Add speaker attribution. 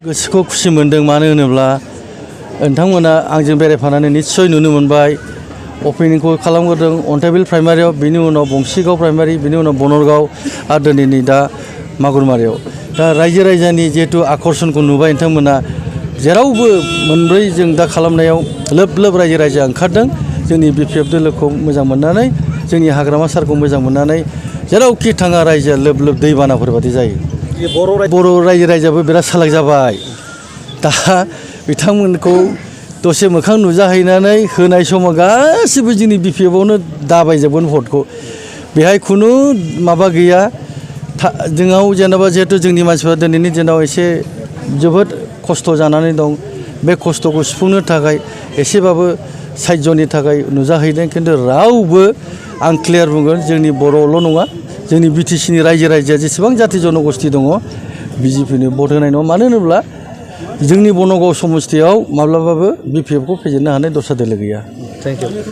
Speaker 1: गोसोखौ खुसि मोनदों मानो होनोब्ला नोंथांमोना आंजों बेरायफानानै निस्सय नुनो मोनबाय अपेनिंखौ खालामग्रोदों अन्थाइबिल प्राइमारियाव बिनि उनाव बंसिगाव प्राइमारि बिनि उनाव बनरगाव आरो दिनैनि दा मागुरमारियाव दा रायजो राजानि जिहेतु आकर्षणखौ नुबाय नोंथांमोना जेरावबो मोनब्रै जों दा खालामनायाव लोब लोब रायजो राजा ओंखारदों जोंनि बिपिएफ दोलोखौ मोजां मोननानै जोंनि हाग्रामा सारखौ मोजां मोननानै जेरावखि थाङा रायजोआ लोब लोब दैबानाफोर बादि जायो बर' रायजो राजायाबो बिराद सालाक जाबाय दा बिथांमोनखौ दसे मोखां नुजाहैनानै होनाय समाव गासिबो जोंनि बिपिएफआवनो दाबायजोबगोन भटखौ बेहाय खुनु माबा गैया जोंनाव जेनेबा जिहेतु जोंनि मानसिफ्रा दिनैनि दिनाव एसे जोबोद खस्थ' जानानै दं बे खस्थ'खौ सुफुंनो थाखाय एसेबाबो सायजनि थाखाय नुजाहैदों खिन्थु रावबो आं क्लियार बुंगोन जोंनि बर'ल' नङा जोंनि बिटिसिनि रायजो राजाया जेसेबां जाथि जनगोष्ठी दङ बिजेपिनो भट होनाय नङा मानो होनोब्ला जोंनि बनगाव समस्थियाव माब्लाबाबो बिपिएफखौ फेजेननो हानाय दस्रा दोलो गैया। Thank you.